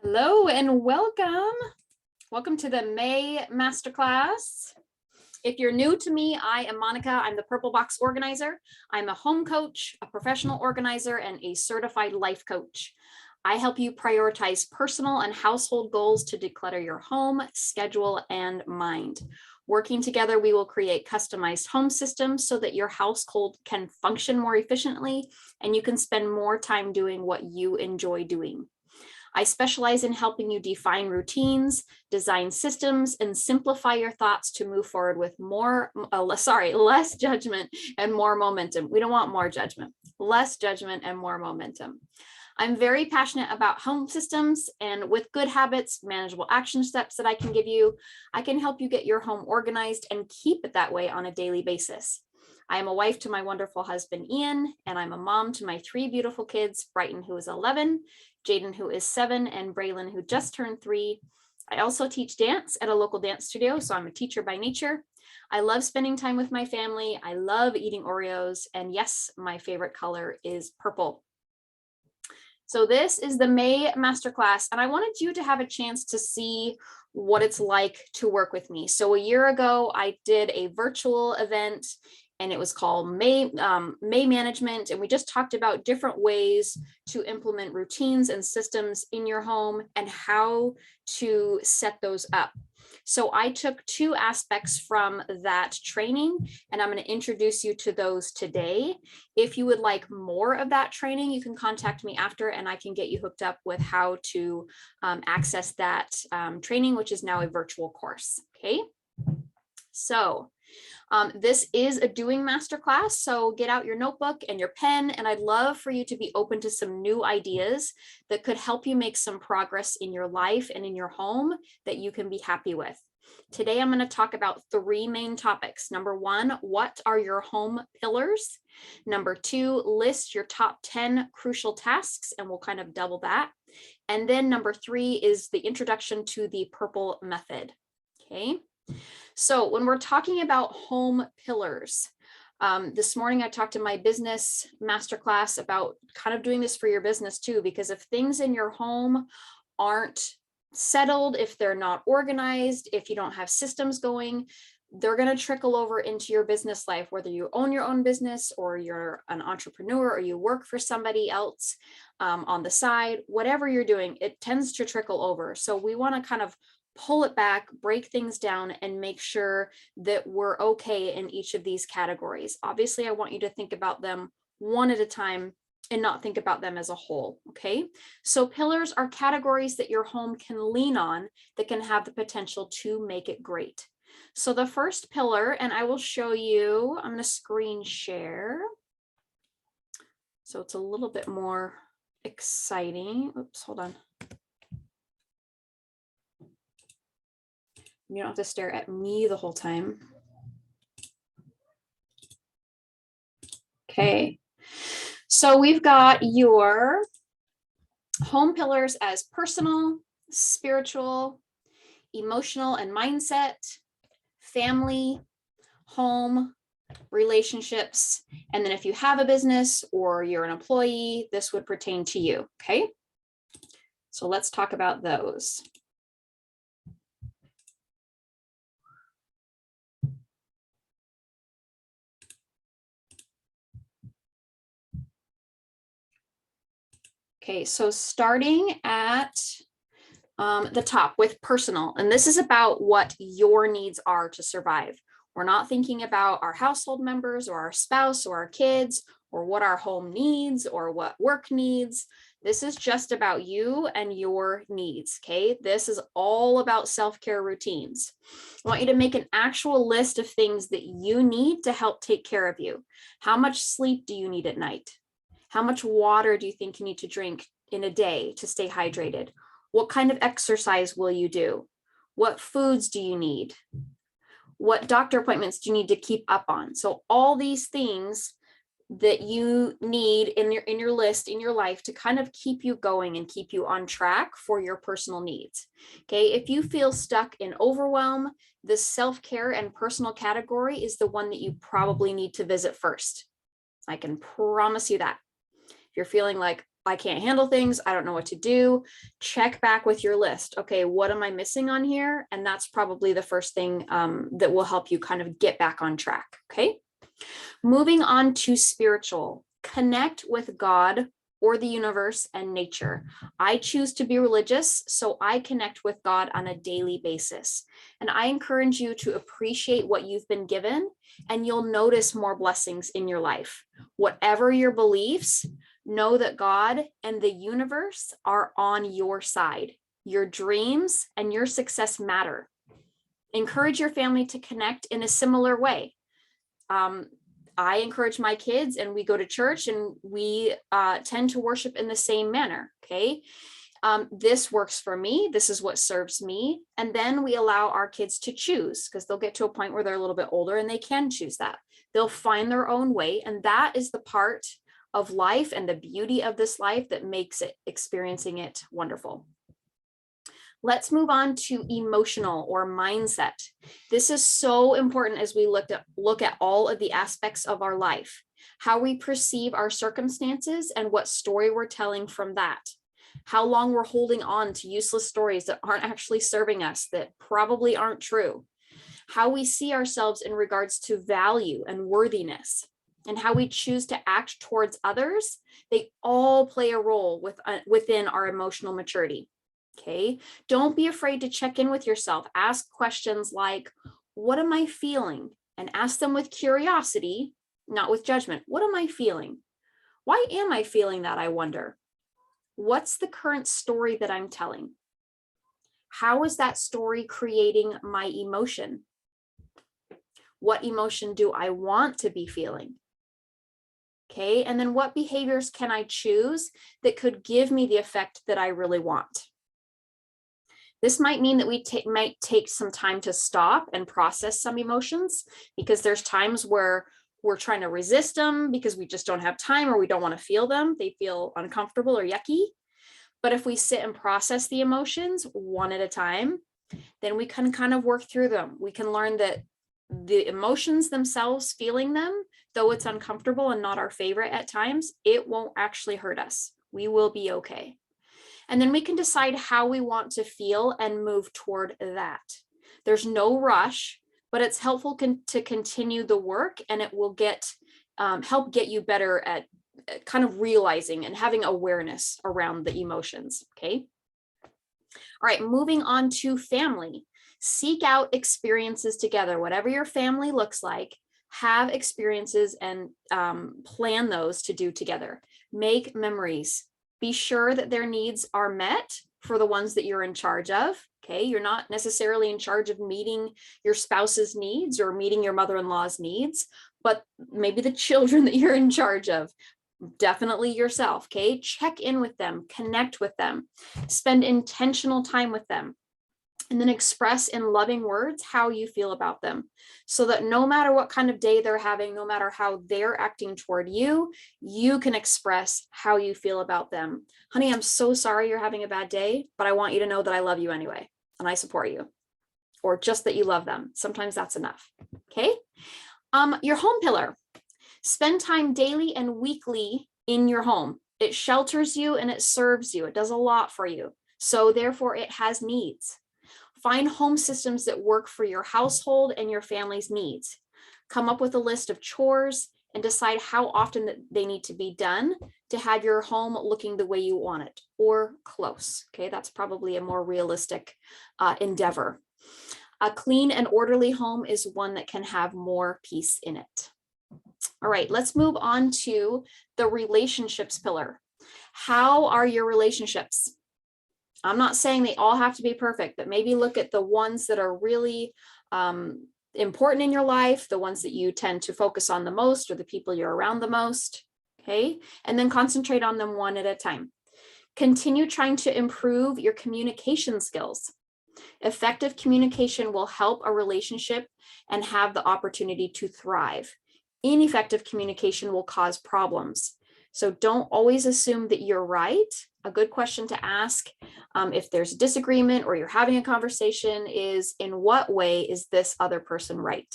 Hello and welcome. Welcome to the May Masterclass. If you're new to me, I am Monica. I'm the Purple Box Organizer. I'm a home coach, a professional organizer, and a certified life coach. I help you prioritize personal and household goals to declutter your home, schedule, and mind. Working together, we will create customized home systems so that your household can function more efficiently and you can spend more time doing what you enjoy doing. I specialize in helping you define routines, design systems, and simplify your thoughts to move forward with less judgment and more momentum. We don't want more judgment, less judgment and more momentum. I'm very passionate about home systems, and with good habits, manageable action steps that I can give you, I can help you get your home organized and keep it that way on a daily basis. I am a wife to my wonderful husband, Ian, and I'm a mom to my 3 beautiful kids, Brighton, who is 11, Jaden, who is 7, and Braylon, who just turned 3. I also teach dance at a local dance studio, so I'm a teacher by nature. I love spending time with my family. I love eating Oreos, and yes, my favorite color is purple. So this is the May Masterclass, and I wanted you to have a chance to see what it's like to work with me. So a year ago, I did a virtual event, and it was called May Management, and we just talked about different ways to implement routines and systems in your home and how to set those up. So I took 2 aspects from that training, and I'm going to introduce you to those today. If you would like more of that training, you can contact me after, and I can get you hooked up with how to access that training, which is now a virtual course. Okay, so this is a doing masterclass, so get out your notebook and your pen, and I'd love for you to be open to some new ideas that could help you make some progress in your life and in your home that you can be happy with. Today, I'm going to talk about 3 main topics. Number 1, what are your home pillars? Number 2, list your top 10 crucial tasks, and we'll kind of double that. And then number 3 is the introduction to the purple method. Okay. So when we're talking about home pillars, this morning I talked to my business masterclass about kind of doing this for your business too, because if things in your home aren't settled, if they're not organized, if you don't have systems going, they're going to trickle over into your business life, whether you own your own business or you're an entrepreneur or you work for somebody else on the side, whatever you're doing, it tends to trickle over. So we want to kind of pull it back, break things down, and make sure that we're okay in each of these categories. Obviously, I want you to think about them one at a time and not think about them as a whole, okay? So pillars are categories that your home can lean on that can have the potential to make it great. So the first pillar, and I will show you, I'm going to screen share. So it's a little bit more exciting. Oops, hold on. You don't have to stare at me the whole time. Okay, so we've got your home pillars as personal, spiritual, emotional and mindset, family, home, relationships, and then if you have a business or you're an employee, this would pertain to you, okay? So let's talk about those. Okay, so starting at the top with personal, and this is about what your needs are to survive. We're not thinking about our household members or our spouse or our kids or what our home needs or what work needs. This is just about you and your needs, okay? This is all about self-care routines. I want you to make an actual list of things that you need to help take care of you. How much sleep do you need at night? How much water do you think you need to drink in a day to stay hydrated? What kind of exercise will you do? What foods do you need? What doctor appointments do you need to keep up on? So all these things that you need in your list in your life to kind of keep you going and keep you on track for your personal needs. Okay, if you feel stuck in overwhelm, the self-care and personal category is the one that you probably need to visit first. I can promise you that. If you're feeling like, I can't handle things. I don't know what to do. Check back with your list. Okay, what am I missing on here? And that's probably the first thing that will help you kind of get back on track. Okay. Moving on to spiritual, connect with God or the universe and nature. I choose to be religious, so I connect with God on a daily basis. And I encourage you to appreciate what you've been given, and you'll notice more blessings in your life. Whatever your beliefs, know that God and the universe are on your side. Your dreams and your success matter. Encourage your family to connect in a similar way. I encourage my kids, and we go to church, and we tend to worship in the same manner. Okay. This works for me. This is what serves me. And then we allow our kids to choose, because they'll get to a point where they're a little bit older and they can choose that. They'll find their own way. And that is the part of life and the beauty of this life that makes it, experiencing it, wonderful. Let's move on to emotional or mindset. This is so important as we look at all of the aspects of our life, how we perceive our circumstances and what story we're telling from that, how long we're holding on to useless stories that aren't actually serving us, that probably aren't true, how we see ourselves in regards to value and worthiness, and how we choose to act towards others. They all play a role within our emotional maturity. Okay, don't be afraid to check in with yourself. Ask questions like, what am I feeling? And ask them with curiosity, not with judgment. What am I feeling? Why am I feeling that, I wonder? What's the current story that I'm telling? How is that story creating my emotion? What emotion do I want to be feeling? Okay, and then what behaviors can I choose that could give me the effect that I really want? This might mean that we might take some time to stop and process some emotions, because there's times where we're trying to resist them because we just don't have time, or we don't want to feel them. They feel uncomfortable or yucky. But if we sit and process the emotions one at a time, then we can kind of work through them. We can learn that the emotions themselves, feeling them, though it's uncomfortable and not our favorite at times, it won't actually hurt us. We will be okay. And then we can decide how we want to feel and move toward that. There's no rush, but it's helpful to continue the work, and it will help get you better at kind of realizing and having awareness around the emotions. Okay. All right, moving on to family. Seek out experiences together. Whatever your family looks like, have experiences and plan those to do together. Make memories. Be sure that their needs are met for the ones that you're in charge of. Okay, you're not necessarily in charge of meeting your spouse's needs or meeting your mother-in-law's needs, but maybe the children that you're in charge of. Definitely yourself. Okay, check in with them, connect with them, spend intentional time with them, and then express in loving words how you feel about them, so that no matter what kind of day they're having, no matter how they're acting toward you, you can express how you feel about them. Honey, I'm so sorry you're having a bad day, but I want you to know that I love you anyway, and I support you. Or just that you love them. Sometimes that's enough. Okay. Your home pillar. Spend time daily and weekly in your home. It shelters you and it serves you. It does a lot for you. So therefore it has needs. Find home systems that work for your household and your family's needs. Come up with a list of chores and decide how often that they need to be done to have your home looking the way you want it, or close. Okay, that's probably a more realistic endeavor. A clean and orderly home is one that can have more peace in it. All right, let's move on to the relationships pillar. How are your relationships? I'm not saying they all have to be perfect, but maybe look at the ones that are really important in your life, the ones that you tend to focus on the most, or the people you're around the most. Okay, and then concentrate on them one at a time. Continue trying to improve your communication skills. Effective communication will help a relationship and have the opportunity to thrive. Ineffective communication will cause problems. So don't always assume that you're right. A good question to ask if there's a disagreement or you're having a conversation is, in what way is this other person right?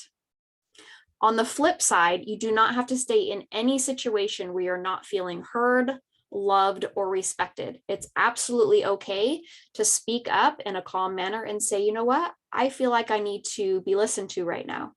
On the flip side, you do not have to stay in any situation where you're not feeling heard, loved, or respected. It's absolutely okay to speak up in a calm manner and say, you know what, I feel like I need to be listened to right now.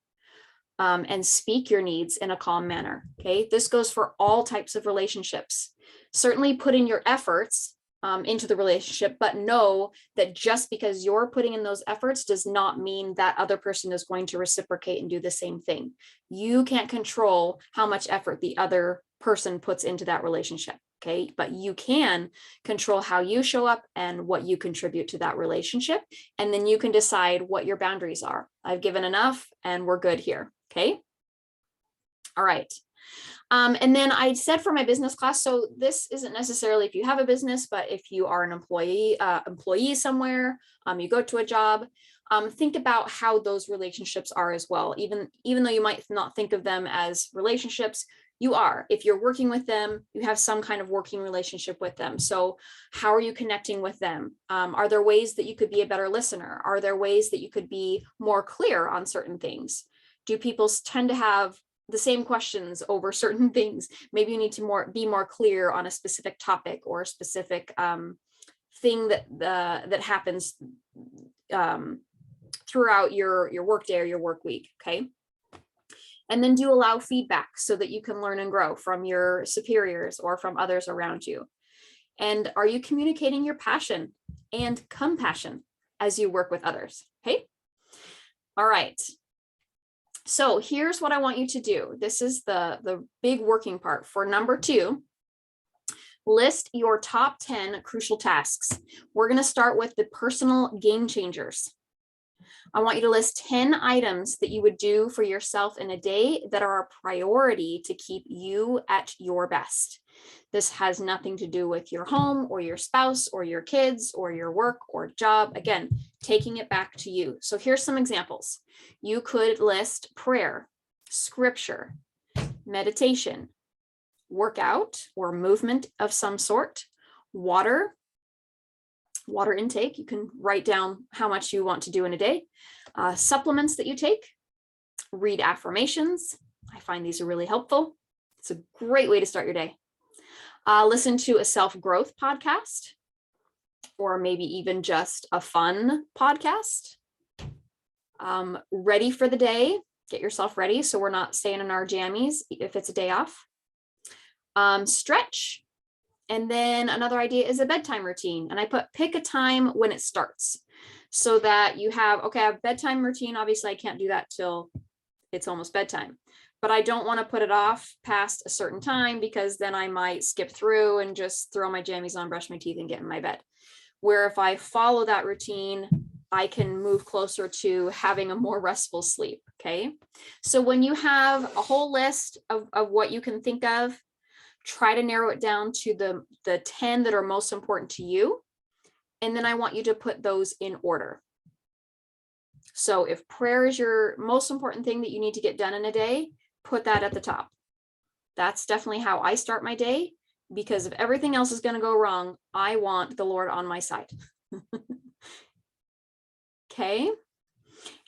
And speak your needs in a calm manner. Okay, this goes for all types of relationships. Certainly put in your efforts into the relationship, but know that just because you're putting in those efforts does not mean that other person is going to reciprocate and do the same thing. You can't control how much effort the other person puts into that relationship. Okay, but you can control how you show up and what you contribute to that relationship. And then you can decide what your boundaries are. I've given enough and we're good here. Okay. All right. And then I said for my business class, so this isn't necessarily if you have a business, but if you are an employee somewhere, you go to a job, think about how those relationships are as well. Even though you might not think of them as relationships, you are. If you're working with them, you have some kind of working relationship with them. So how are you connecting with them? Are there ways that you could be a better listener? Are there ways that you could be more clear on certain things? Do people tend to have the same questions over certain things? Maybe you need to be more clear on a specific topic or a specific thing that happens throughout your work day or your work week. Okay. And then do allow feedback so that you can learn and grow from your superiors or from others around you. And are you communicating your passion and compassion as you work with others? Okay. All right. So here's what I want you to do. This is the big working part. For number 2, list your top 10 crucial tasks. We're going to start with the personal game changers. I want you to list 10 items that you would do for yourself in a day that are a priority to keep you at your best. This has nothing to do with your home or your spouse or your kids or your work or job. Again, taking it back to you. So here's some examples. You could list prayer, scripture, meditation, workout or movement of some sort, water intake. You can write down how much you want to do in a day, supplements that you take, read affirmations. I find these are really helpful. It's a great way to start your day. Listen to a self-growth podcast, or maybe even just a fun podcast. Ready for the day, get yourself ready so we're not staying in our jammies if it's a day off. Stretch. And then another idea is a bedtime routine. And I pick a time when it starts so that you have, okay, I have bedtime routine. Obviously I can't do that till it's almost bedtime, but I don't want to put it off past a certain time because then I might skip through and just throw my jammies on, brush my teeth and get in my bed. Where if I follow that routine, I can move closer to having a more restful sleep. Okay. So when you have a whole list of what you can think of, try to narrow it down to the 10 that are most important to you. And then I want you to put those in order. So if prayer is your most important thing that you need to get done in a day, put that at the top. That's definitely how I start my day, because if everything else is going to go wrong, I want the Lord on my side. Okay.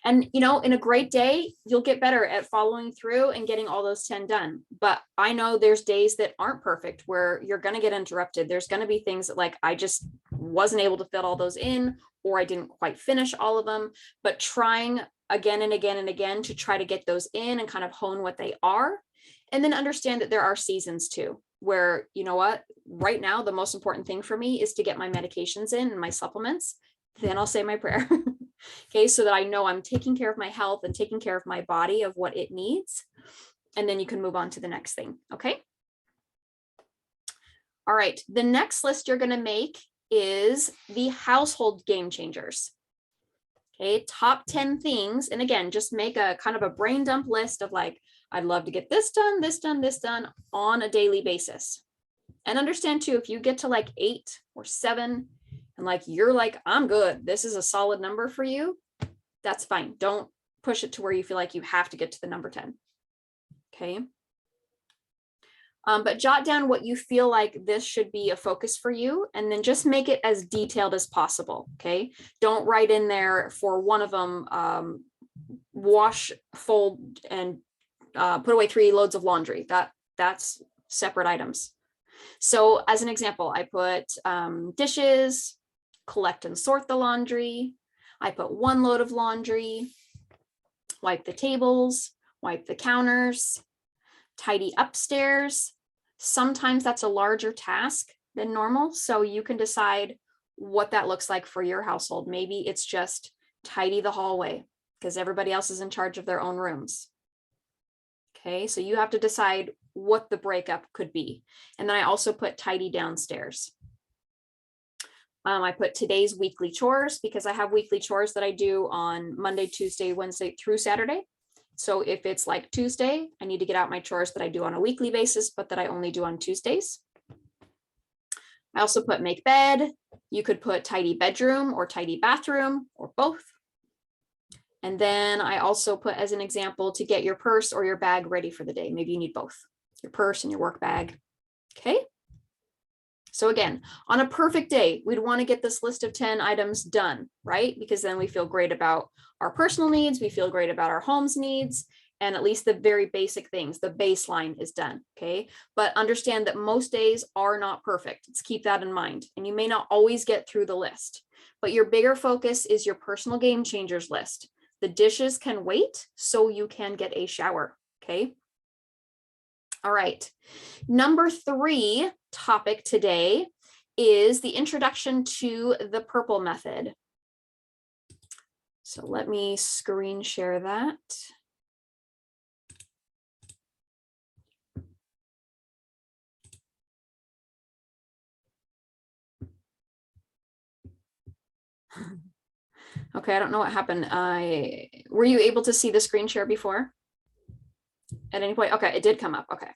And, you know, in a great day, you'll get better at following through and getting all those 10 done. But I know there's days that aren't perfect where you're going to get interrupted. There's going to be things that like, I just wasn't able to fit all those in, or I didn't quite finish all of them, but trying again and again and again to try to get those in and kind of hone what they are. And then understand that there are seasons too, where, you know what, right now, the most important thing for me is to get my medications in and my supplements. Then I'll say my prayer. Okay, so that I know I'm taking care of my health and taking care of my body of what it needs. And then you can move on to the next thing. Okay. All right. The next list you're going to make is the household game changers. Okay, top 10 things. And again, just make a kind of a brain dump list of like, I'd love to get this done, this done, this done on a daily basis. And understand too, if you get to like 8 or 7, and like, you're like, I'm good, this is a solid number for you, that's fine. Don't push it to where you feel like you have to get to the number 10. Okay. But jot down what you feel like this should be a focus for you, and then just make it as detailed as possible. Okay. Don't write in there for one of them, wash, fold, and put away 3 loads of laundry. That's separate items. So as an example, I put dishes, collect and sort the laundry. I put 1 load of laundry, wipe the tables, wipe the counters, tidy upstairs. Sometimes that's a larger task than normal, so you can decide what that looks like for your household. Maybe it's just tidy the hallway because everybody else is in charge of their own rooms. Okay, so you have to decide what the breakup could be. And then I also put tidy downstairs. I put today's weekly chores because I have weekly chores that I do on Monday, Tuesday, Wednesday through Saturday. So if it's like Tuesday, I need to get out my chores that I do on a weekly basis, but that I only do on Tuesdays. I also put make bed. You could put tidy bedroom or tidy bathroom or both. And then I also put as an example to get your purse or your bag ready for the day. Maybe you need both, your purse and your work bag. Okay. So again, on a perfect day, we'd want to get this list of 10 items done, right? Because then we feel great about our personal needs, we feel great about our home's needs, and at least the very basic things, the baseline is done, okay? But understand that most days are not perfect. Let's keep that in mind. And you may not always get through the list, but your bigger focus is your personal game changers list. The dishes can wait so you can get a shower, okay? All right, number 3 topic today is the introduction to the purple method. So let me screen share that. Okay, I don't know what happened. Were you able to see the screen share before? At any point? Okay, it did come up. Okay.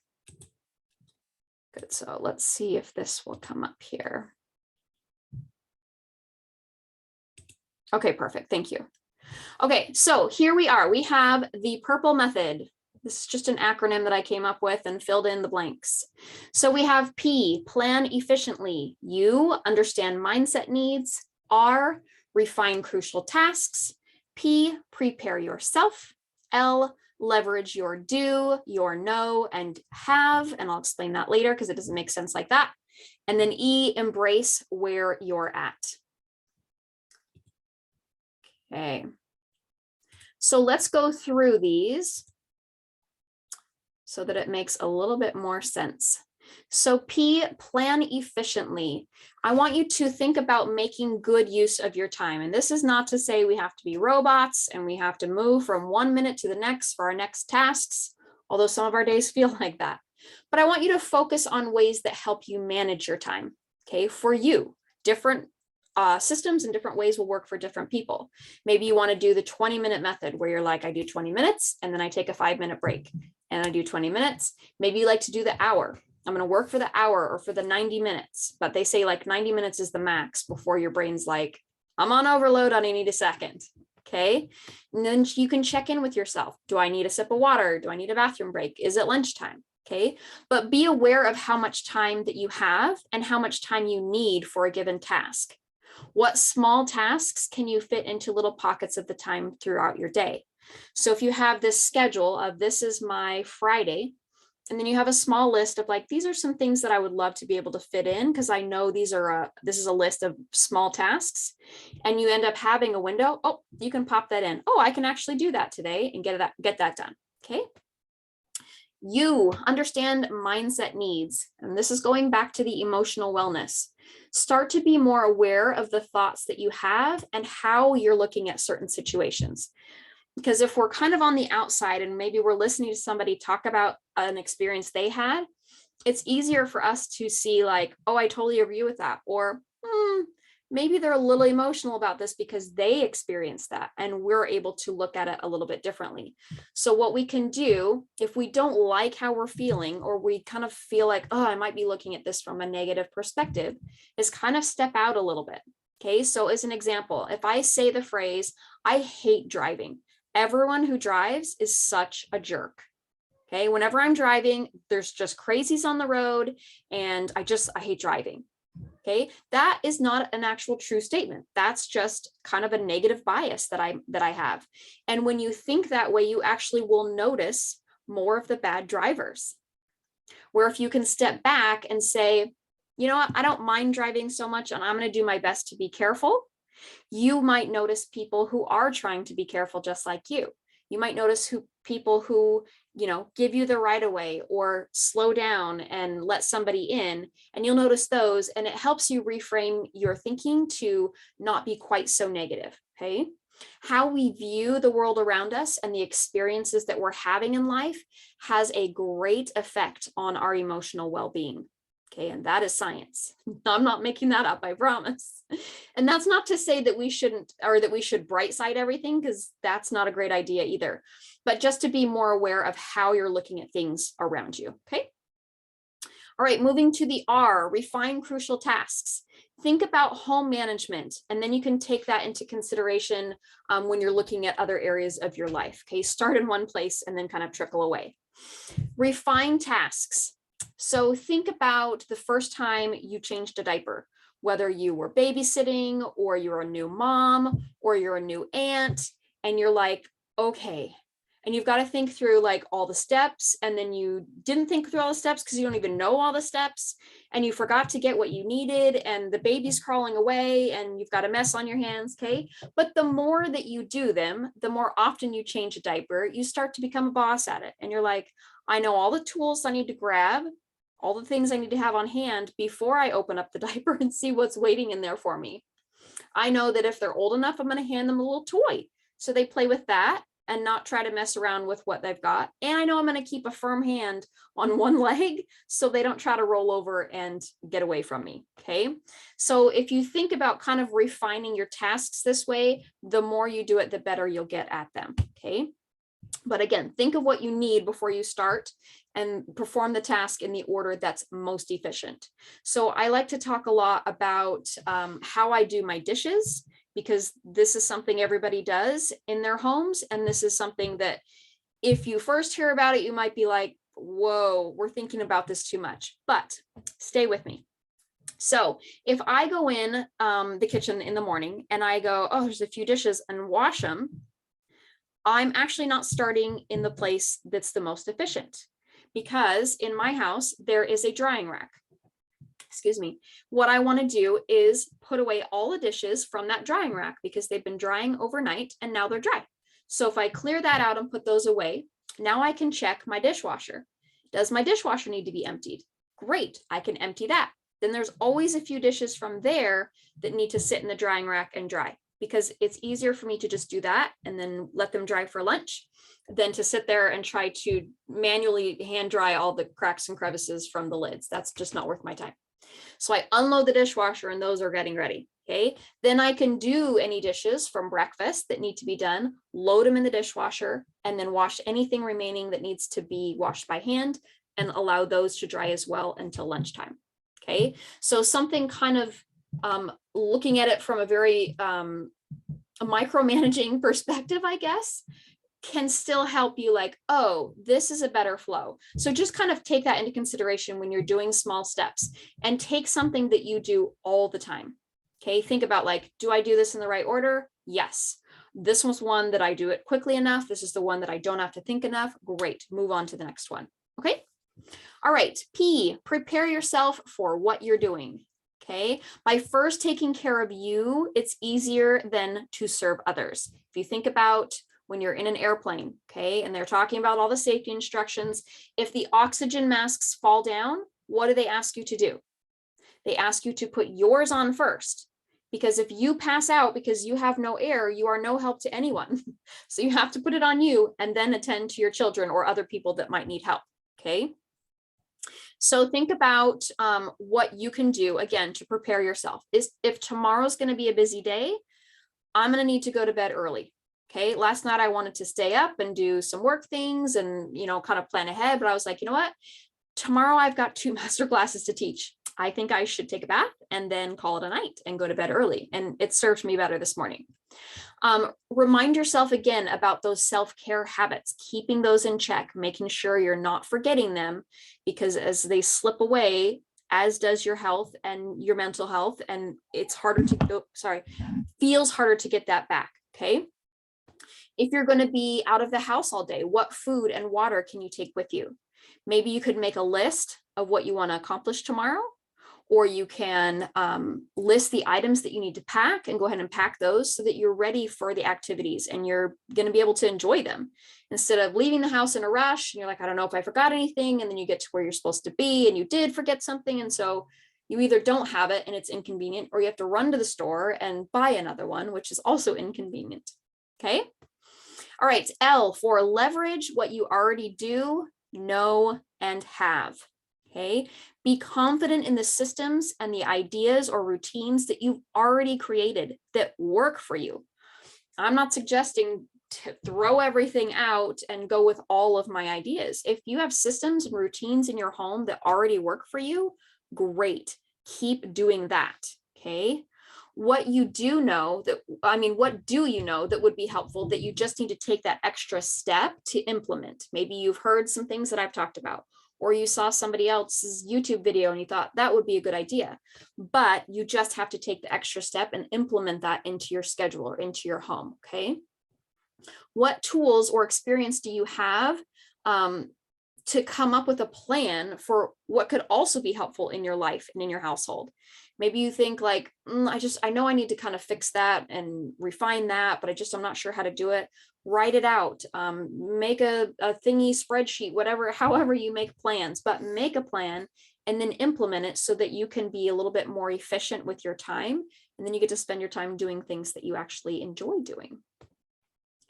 Good. So let's see if this will come up here. Okay, perfect. Thank you. Okay, so here we are. We have the purple method. This is just an acronym that I came up with and filled in the blanks. So we have P, plan efficiently. U, understand mindset needs. R, refine crucial tasks. P, prepare yourself. L, leverage your do, your know, and have. And I'll explain that later because it doesn't make sense like that. And then E, embrace where you're at. Okay. So let's go through these so that it makes a little bit more sense. So P, plan efficiently. I want you to think about making good use of your time. And this is not to say we have to be robots and we have to move from 1 minute to the next for our next tasks, although some of our days feel like that. But I want you to focus on ways that help you manage your time, okay? For you, different systems and different ways will work for different people. Maybe you want to do the 20-minute method where you're like, I do 20 minutes and then I take a 5-minute break and I do 20 minutes. Maybe you like to do the hour. I'm going to work for the hour or for the 90 minutes, but they say like 90 minutes is the max before your brain's like, I'm on overload, I need a second. Okay. And then you can check in with yourself. Do I need a sip of water? Do I need a bathroom break? Is it lunchtime? Okay. But be aware of how much time that you have and how much time you need for a given task. What small tasks can you fit into little pockets of the time throughout your day? So if you have this schedule of this is my Friday, and then you have a small list of like, these are some things that I would love to be able to fit in because I know this is a list of small tasks, and you end up having a window. Oh, you can pop that in. Oh, I can actually do that today and get that done. Okay. You understand mindset needs, and this is going back to the emotional wellness. Start to be more aware of the thoughts that you have and how you're looking at certain situations. Because if we're kind of on the outside and maybe we're listening to somebody talk about an experience they had, it's easier for us to see like, oh, I totally agree with that. Or maybe they're a little emotional about this because they experienced that and we're able to look at it a little bit differently. So what we can do if we don't like how we're feeling, or we kind of feel like, oh, I might be looking at this from a negative perspective, is kind of step out a little bit. Okay, so as an example, if I say the phrase, I hate driving. Everyone who drives is such a jerk. Okay, whenever I'm driving, there's just crazies on the road and I hate driving. Okay, that is not an actual true statement. That's just kind of a negative bias that I have. And when you think that way, you actually will notice more of the bad drivers. Where if you can step back and say, you know what, I don't mind driving so much and I'm going to do my best to be careful. You might notice people who are trying to be careful just like you. You might notice people who, give you the right of way or slow down and let somebody in, and you'll notice those, and it helps you reframe your thinking to not be quite so negative. Okay. How we view the world around us and the experiences that we're having in life has a great effect on our emotional well-being. Okay, and that is science. I'm not making that up, I promise. And that's not to say that we shouldn't, or that we should bright side everything, because that's not a great idea either. But just to be more aware of how you're looking at things around you. Okay. All right, moving to the R, refine crucial tasks. Think about home management, and then you can take that into consideration when you're looking at other areas of your life. Okay, start in one place and then kind of trickle away. Refine tasks. So think about the first time you changed a diaper, whether you were babysitting or you're a new mom or you're a new aunt, and you're like, okay. And you've got to think through like all the steps, and then you didn't think through all the steps because you don't even know all the steps, and you forgot to get what you needed, and the baby's crawling away and you've got a mess on your hands. Okay. But the more that you do them, the more often you change a diaper, you start to become a boss at it. And you're like, I know all the tools I need to grab, all the things I need to have on hand before I open up the diaper and see what's waiting in there for me. I know that if they're old enough, I'm going to hand them a little toy so they play with that and not try to mess around with what they've got. And I know I'm going to keep a firm hand on one leg so they don't try to roll over and get away from me. Okay. So if you think about kind of refining your tasks this way, the more you do it, the better you'll get at them. Okay. But again, think of what you need before you start and perform the task in the order that's most efficient. So I like to talk a lot about how I do my dishes, because this is something everybody does in their homes. And this is something that if you first hear about it, you might be like, whoa, we're thinking about this too much, but stay with me. So if I go in the kitchen in the morning and I go, oh, there's a few dishes, and wash them, I'm actually not starting in the place that's the most efficient, because in my house, there is a drying rack. Excuse me. What I want to do is put away all the dishes from that drying rack because they've been drying overnight and now they're dry. So if I clear that out and put those away, now I can check my dishwasher. Does my dishwasher need to be emptied? Great, I can empty that. Then there's always a few dishes from there that need to sit in the drying rack and dry, because it's easier for me to just do that and then let them dry for lunch than to sit there and try to manually hand dry all the cracks and crevices from the lids. That's just not worth my time. So I unload the dishwasher and those are getting ready. Okay. Then I can do any dishes from breakfast that need to be done, load them in the dishwasher, and then wash anything remaining that needs to be washed by hand and allow those to dry as well until lunchtime. Okay. So something kind of looking at it from a very a micromanaging perspective, I guess, can still help you like, oh, this is a better flow. So just kind of take that into consideration when you're doing small steps, and take something that you do all the time. Okay. Think about like, do I do this in the right order? Yes. This was one that I do it quickly enough. This is the one that I don't have to think enough. Great. Move on to the next one. Okay. All right. P, prepare yourself for what you're doing. Okay. By first taking care of you, it's easier than to serve others. If you think about when you're in an airplane, okay, and they're talking about all the safety instructions, if the oxygen masks fall down, what do they ask you to do? They ask you to put yours on first, because if you pass out because you have no air, you are no help to anyone. So you have to put it on you and then attend to your children or other people that might need help. Okay. So think about what you can do, again, to prepare yourself. If tomorrow's going to be a busy day, I'm going to need to go to bed early. Okay. Last night I wanted to stay up and do some work things and, kind of plan ahead, but I was like, you know what? Tomorrow I've got 2 master classes to teach. I think I should take a bath and then call it a night and go to bed early. And it served me better this morning. Remind yourself again about those self-care habits, keeping those in check, making sure you're not forgetting them, because as they slip away, as does your health and your mental health, and it's harder to feels harder to get that back. Okay. If you're going to be out of the house all day, what food and water can you take with you? Maybe you could make a list of what you want to accomplish tomorrow, or you can list the items that you need to pack and go ahead and pack those so that you're ready for the activities and you're going to be able to enjoy them instead of leaving the house in a rush. And you're like, I don't know if I forgot anything. And then you get to where you're supposed to be and you did forget something. And so you either don't have it and it's inconvenient, or you have to run to the store and buy another one, which is also inconvenient. Okay. All right. L for leverage what you already do, know, and have. Okay. Be confident in the systems and the ideas or routines that you've already created that work for you. I'm not suggesting to throw everything out and go with all of my ideas. If you have systems and routines in your home that already work for you, great. Keep doing that. Okay. What do you know that would be helpful that you just need to take that extra step to implement? Maybe you've heard some things that I've talked about, or you saw somebody else's YouTube video and you thought that would be a good idea, but you just have to take the extra step and implement that into your schedule or into your home. Okay. What tools or experience do you have to come up with a plan for what could also be helpful in your life and in your household? Maybe you think like, I know I need to kind of fix that and refine that, but I'm not sure how to do it. Write it out, make a thingy spreadsheet, however you make plans, but make a plan and then implement it so that you can be a little bit more efficient with your time. And then you get to spend your time doing things that you actually enjoy doing.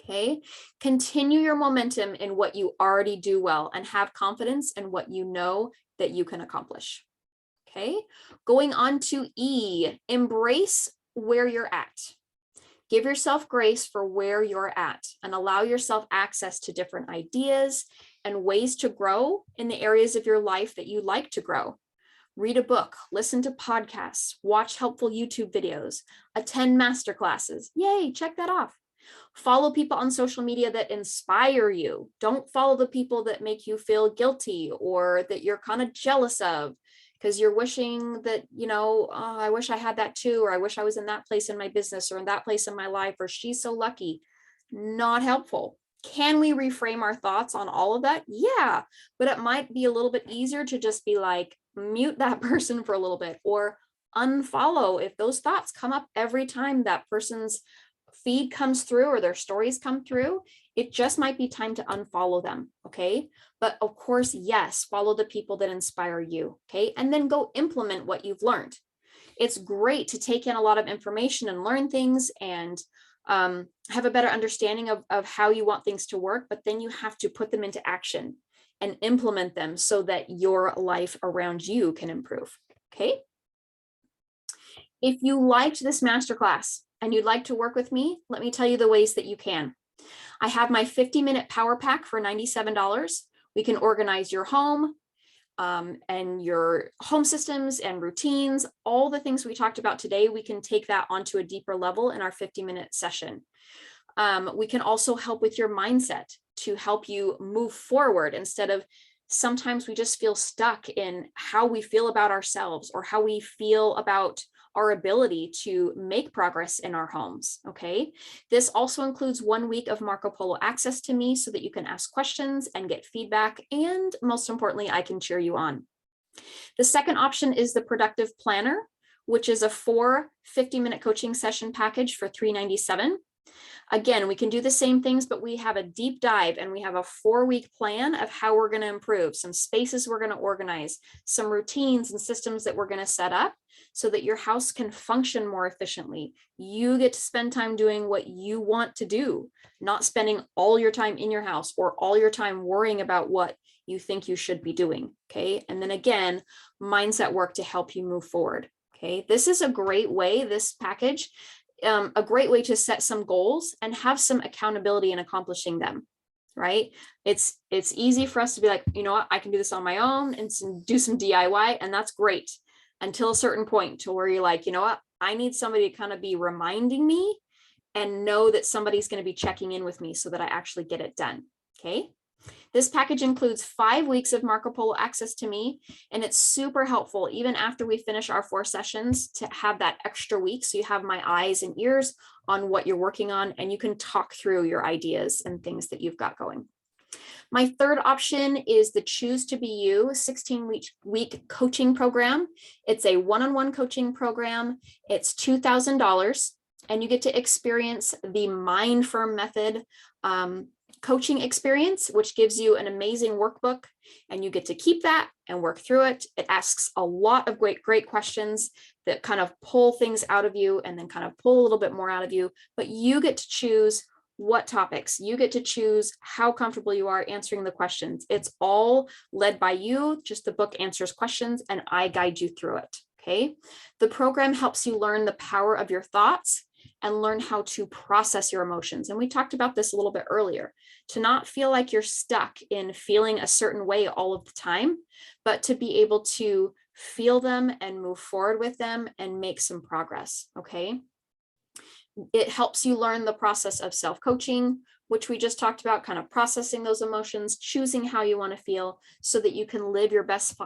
Okay, continue your momentum in what you already do well and have confidence in what you know that you can accomplish. Okay, going on to E, embrace where you're at. Give yourself grace for where you're at and allow yourself access to different ideas and ways to grow in the areas of your life that you like to grow. Read a book, listen to podcasts, watch helpful YouTube videos, attend masterclasses. Yay, check that off. Follow people on social media that inspire you. Don't follow the people that make you feel guilty or that you're kind of jealous of because you're wishing that, I wish I had that too, or I wish I was in that place in my business or in that place in my life, or she's so lucky. Not helpful. Can we reframe our thoughts on all of that? Yeah, but it might be a little bit easier to just be like, mute that person for a little bit or unfollow if those thoughts come up every time that person's feed comes through or their stories come through. It just might be time to unfollow them. Okay. But of course, yes, follow the people that inspire you. Okay. And then go implement what you've learned. It's great to take in a lot of information and learn things and have a better understanding of how you want things to work, but then you have to put them into action and implement them so that your life around you can improve. Okay. If you liked this masterclass and you'd like to work with me, let me tell you the ways that you can. I have my 50-minute power pack for $97. We can organize your home and your home systems and routines, all the things we talked about today. We can take that onto a deeper level in our 50-minute session. We can also help with your mindset to help you move forward instead of sometimes we just feel stuck in how we feel about ourselves or how we feel about our ability to make progress in our homes. Okay. This also includes 1 week of Marco Polo access to me so that you can ask questions and get feedback. And most importantly, I can cheer you on. The second option is the Productive Planner, which is a 4 50-minute coaching session package for $397. Again, we can do the same things, but we have a deep dive and we have a 4-week plan of how we're going to improve, some spaces we're going to organize, some routines and systems that we're going to set up so that your house can function more efficiently. You get to spend time doing what you want to do, not spending all your time in your house or all your time worrying about what you think you should be doing. Okay. And then again, mindset work to help you move forward. Okay. This is a great way, this package, a great way to set some goals and have some accountability in accomplishing them, right? It's easy for us to be like, you know what, I can do this on my own and do some DIY, and that's great until a certain point to where you're like, you know what, I need somebody to kind of be reminding me and know that somebody's going to be checking in with me so that I actually get it done. Okay. This package includes 5 weeks of Marco Polo access to me, and it's super helpful even after we finish our 4 sessions to have that extra week. So you have my eyes and ears on what you're working on, and you can talk through your ideas and things that you've got going. My third option is the Choose to Be You 16-week coaching program. It's a one-on-one coaching program. It's $2,000, and you get to experience the Mind Firm method coaching experience, which gives you an amazing workbook, and you get to keep that and work through it. It asks a lot of great questions that kind of pull things out of you and then kind of pull a little bit more out of you, but you get to choose what topics. You get to choose how comfortable you are answering the questions. It's all led by you, just the book answers questions and I guide you through it, okay? The program helps you learn the power of your thoughts and learn how to process your emotions. And we talked about this a little bit earlier, to not feel like you're stuck in feeling a certain way all of the time, but to be able to feel them and move forward with them and make some progress, okay? It helps you learn the process of self-coaching, which we just talked about, kind of processing those emotions, choosing how you want to feel so that you can live your best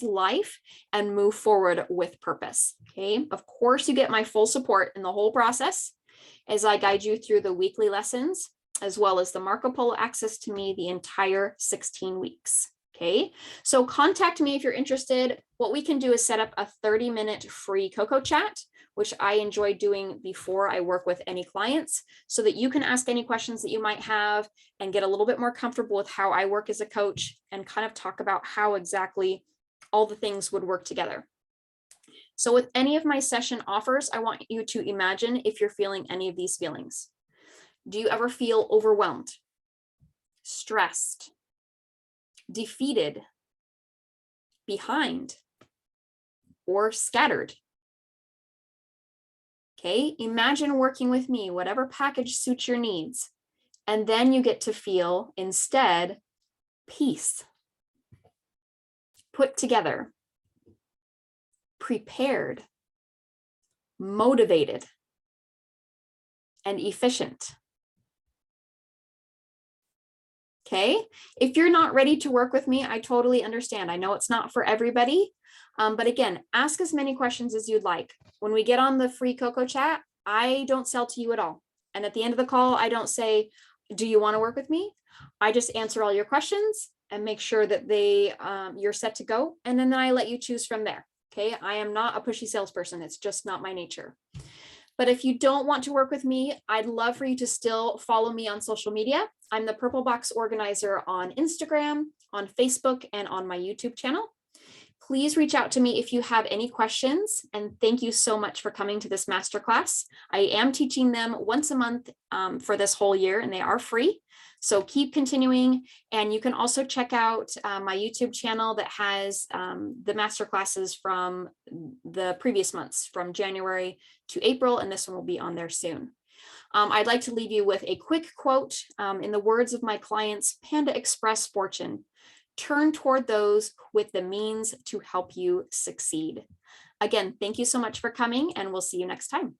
life and move forward with purpose. Okay. Of course, you get my full support in the whole process as I guide you through the weekly lessons, as well as the Marco Polo access to me the entire 16 weeks. Okay, so contact me if you're interested. What we can do is set up a 30-minute free Coco chat, which I enjoy doing before I work with any clients, so that you can ask any questions that you might have and get a little bit more comfortable with how I work as a coach and kind of talk about how exactly all the things would work together. So with any of my session offers, I want you to imagine if you're feeling any of these feelings. Do you ever feel overwhelmed, stressed, defeated, behind, or scattered? Okay, imagine working with me, whatever package suits your needs. And then you get to feel instead peace, put together, prepared, motivated, and efficient. Okay, if you're not ready to work with me, I totally understand. I know it's not for everybody, but again, ask as many questions as you'd like. When we get on the free Coco chat, I don't sell to you at all. And at the end of the call, I don't say, do you want to work with me? I just answer all your questions and make sure that you're set to go. And then I let you choose from there. Okay, I am not a pushy salesperson. It's just not my nature. But if you don't want to work with me, I'd love for you to still follow me on social media. I'm the Purple Box Organizer on Instagram, on Facebook, and on my YouTube channel. Please reach out to me if you have any questions. And thank you so much for coming to this masterclass. I am teaching them once a month for this whole year, and they are free. So keep continuing. And you can also check out my YouTube channel that has the masterclasses from the previous months, from January to April, and this one will be on there soon. I'd like to leave you with a quick quote in the words of my clients, Panda Express Fortune. Turn toward those with the means to help you succeed. Again, thank you so much for coming, and we'll see you next time.